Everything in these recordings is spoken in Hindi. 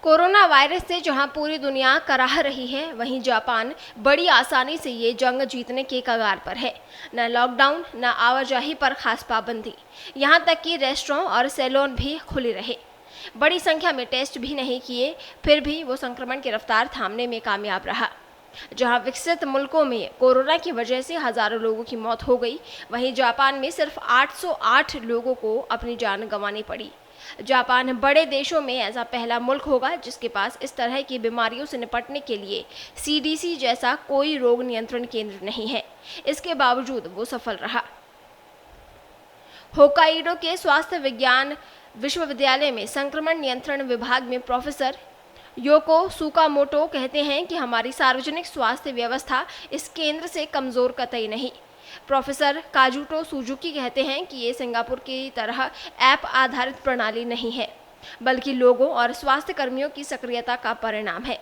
कोरोना वायरस से जहां पूरी दुनिया कराह रही है, वहीं जापान बड़ी आसानी से ये जंग जीतने के कगार पर है। न लॉकडाउन, न आवाजाही पर खास पाबंदी, यहां तक कि रेस्टोरेंट और सैलून भी खुले रहे। बड़ी संख्या में टेस्ट भी नहीं किए, फिर भी वो संक्रमण की रफ्तार थामने में कामयाब रहा। जहां विकसित मुल्कों में कोरोना की वजह से हजारों लोगों की मौत हो गई, वहीं जापान में सिर्फ 808 लोगों को अपनी जान गंवानी पड़ी। जापान बड़े देशों में ऐसा पहला मुल्क होगा जिसके पास इस तरह की बीमारियों से निपटने के लिए सीडीसी जैसा कोई रोग नियंत्रण केंद्र नहीं है। इसके बावजूद वो सफल रहा। होकाइडो के स्वास्थ्य विज्ञान विश्वविद्यालय में संक्रमण नियंत्रण विभाग में प्रोफेसर योको सुकामोटो कहते हैं कि हमारी सार्वजनिक स्वास्थ्य व्यवस्था इस केंद्र से कमजोर कतई नहीं। प्रोफेसर काजुटो सुजुकी कहते हैं कि ये सिंगापुर की तरह ऐप आधारित प्रणाली नहीं है, बल्कि लोगों और स्वास्थ्य कर्मियों की सक्रियता का परिणाम है।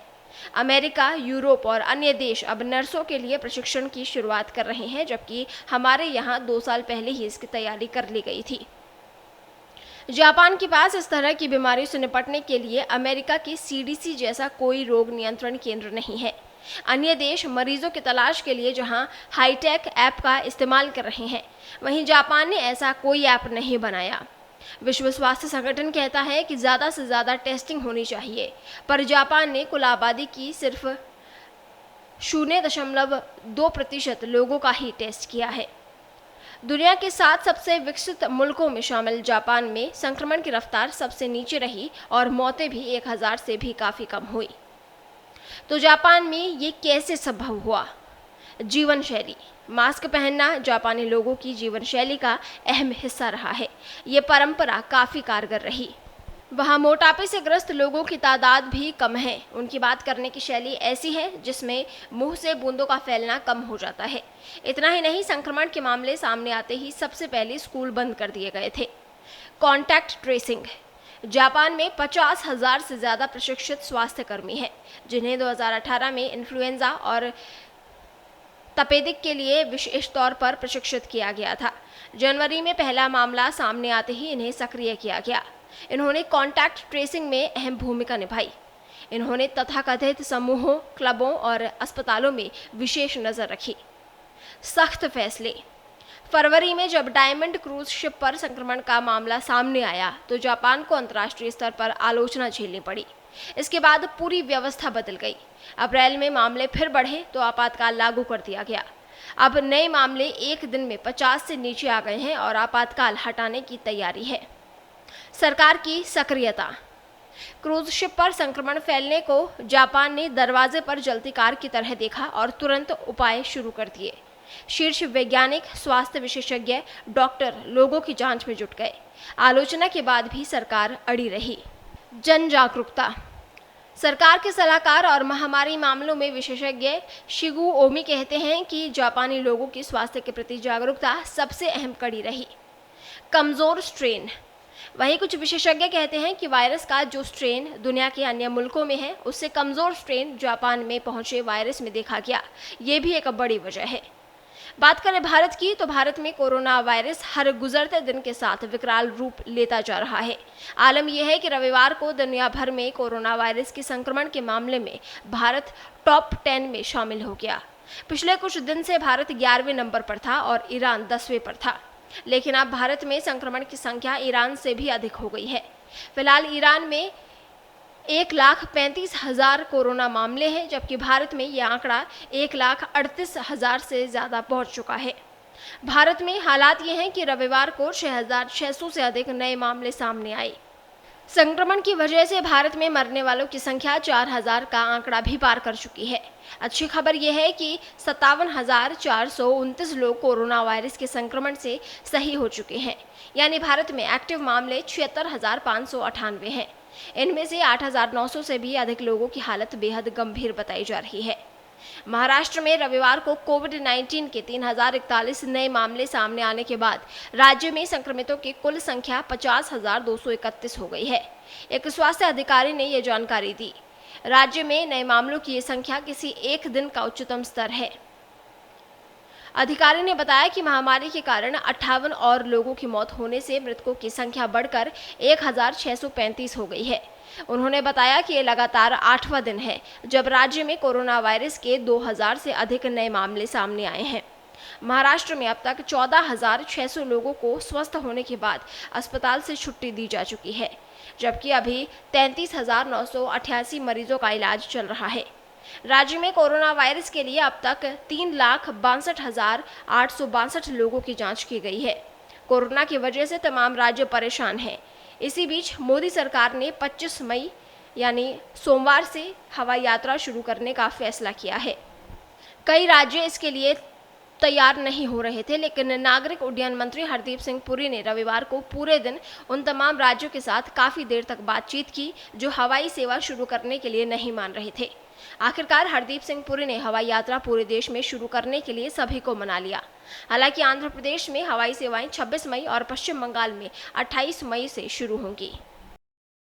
अमेरिका, यूरोप और अन्य देश अब नर्सों के लिए प्रशिक्षण की शुरुआत कर रहे हैं, जबकि हमारे यहाँ 2 साल पहले ही इसकी तैयारी कर ली गई थी। जापान के पास इस तरह की बीमारियों से निपटने के लिए अमेरिका की सीडीसी जैसा कोई रोग नियंत्रण केंद्र नहीं है। अन्य देश मरीजों की तलाश के लिए जहां हाईटेक ऐप का इस्तेमाल कर रहे हैं, वहीं जापान ने ऐसा कोई ऐप नहीं बनाया। विश्व स्वास्थ्य संगठन कहता है कि ज़्यादा से ज़्यादा टेस्टिंग होनी चाहिए, पर जापान ने कुल आबादी की सिर्फ 0.2% लोगों का ही टेस्ट किया है। दुनिया के 7 सबसे विकसित मुल्कों में शामिल जापान में संक्रमण की रफ्तार सबसे नीचे रही और मौतें भी 1000 से भी काफ़ी कम हुई। तो जापान में ये कैसे संभव हुआ? जीवन शैली। मास्क पहनना जापानी लोगों की जीवन शैली का अहम हिस्सा रहा है। ये परंपरा काफ़ी कारगर रही। वहाँ मोटापे से ग्रस्त लोगों की तादाद भी कम है। उनकी बात करने की शैली ऐसी है जिसमें मुंह से बूंदों का फैलना कम हो जाता है। इतना ही नहीं, संक्रमण के मामले सामने आते ही सबसे पहले स्कूल बंद कर दिए गए थे। Contact tracing. जापान में 50,000 से ज़्यादा प्रशिक्षित स्वास्थ्य कर्मी हैं, जिन्हें 2018 में इन्फ्लुएंजा और तपेदिक के लिए विशेष तौर पर प्रशिक्षित किया गया था। जनवरी में पहला मामला सामने आते ही इन्हें सक्रिय किया गया। इन्होंने कॉन्टैक्ट ट्रेसिंग में अहम भूमिका निभाई। इन्होंने तथाकथित समूहों, क्लबों और अस्पतालों में विशेष नज़र रखी। सख्त फैसले। फरवरी में जब डायमंड क्रूज शिप पर संक्रमण का मामला सामने आया, तो जापान को अंतर्राष्ट्रीय स्तर पर आलोचना झेलनी पड़ी। इसके बाद पूरी व्यवस्था बदल गई। अप्रैल में मामले फिर बढ़े तो आपातकाल लागू कर दिया गया। अब नए मामले एक दिन में 50 से नीचे आ गए हैं और आपातकाल हटाने की तैयारी है। सरकार की सक्रियता। क्रूज शिप पर संक्रमण फैलने को जापान ने दरवाजे पर जलती कार की तरह देखा और तुरंत उपाय शुरू कर दिए। शीर्ष वैज्ञानिक, स्वास्थ्य विशेषज्ञ, डॉक्टर लोगों की जांच में जुट गए। आलोचना के बाद भी सरकार अड़ी रही। जन जागरूकता। सरकार के सलाहकार और महामारी मामलों में विशेषज्ञ शिगु ओमी कहते हैं कि जापानी लोगों की स्वास्थ्य के प्रति जागरूकता सबसे अहम कड़ी रही। कमजोर स्ट्रेन। वहीं कुछ विशेषज्ञ कहते हैं कि वायरस का जो स्ट्रेन दुनिया के अन्य मुल्कों में है, उससे कमजोर स्ट्रेन जापान में पहुंचे वायरस में देखा गया। ये भी एक बड़ी वजह है। बात करें भारत की, तो भारत में कोरोना वायरस हर गुजरते दिन के साथ विकराल रूप लेता जा रहा है। आलम यह है कि रविवार को दुनिया भर में कोरोना वायरस के संक्रमण के मामले में भारत टॉप 10 में शामिल हो गया। पिछले कुछ दिन से भारत 11वें नंबर पर था और ईरान 10वें पर था, लेकिन अब भारत में संक्रमण की संख्या ईरान से भी अधिक हो गई है। फिलहाल ईरान में 1,35,000 कोरोना मामले हैं, जबकि भारत में यह आंकड़ा 1,38,000 से ज़्यादा पहुंच चुका है। भारत में हालात ये हैं कि रविवार को 6,600 से अधिक नए मामले सामने आए। संक्रमण की वजह से भारत में मरने वालों की संख्या 4,000 का आंकड़ा भी पार कर चुकी है। अच्छी खबर यह है कि 57,429 लोग कोरोना वायरस के संक्रमण से सही हो चुके हैं, यानी भारत में एक्टिव मामले 76,598 हैं। इनमें से 8,900 से भी अधिक लोगों की हालत बेहद गंभीर बताई जा रही है। महाराष्ट्र में रविवार को कोविड-19 के 3,041 नए मामले सामने आने के बाद राज्य में संक्रमितों की कुल संख्या 50,231 हो गई है। एक स्वास्थ्य अधिकारी ने यह जानकारी दी। राज्य में नए मामलों की यह संख्या किसी एक दिन का उच्चतम स्तर है। अधिकारी ने बताया कि महामारी के कारण 58 और लोगों की मौत होने से मृतकों की संख्या बढ़कर 1635 हो गई है। उन्होंने बताया कि ये लगातार 8वां दिन है जब राज्य में कोरोना वायरस के 2000 से अधिक नए मामले सामने आए हैं। महाराष्ट्र में अब तक 14,600 लोगों को स्वस्थ होने के बाद अस्पताल से छुट्टी दी जा चुकी है, जबकि अभी 33,988 मरीजों का इलाज चल रहा है। राज्य में कोरोना वायरस के लिए अब तक 3,62,862 लोगों की जांच की गई है। कोरोना की वजह से तमाम राज्य परेशान हैं। इसी बीच मोदी सरकार ने 25 मई यानी सोमवार से हवाई यात्रा शुरू करने का फैसला किया है। कई राज्य इसके लिए तैयार नहीं हो रहे थे, लेकिन नागरिक उड्डयन मंत्री हरदीप सिंह पुरी ने रविवार को पूरे दिन उन तमाम राज्यों के साथ काफी देर तक बातचीत की जो हवाई सेवा शुरू करने के लिए नहीं मान रहे थे। आखिरकार हरदीप सिंह पुरी ने हवाई यात्रा पूरे देश में शुरू करने के लिए सभी को मना लिया। हालांकि आंध्र प्रदेश में हवाई सेवाएं 26 मई और पश्चिम बंगाल में 28 मई से शुरू होंगी।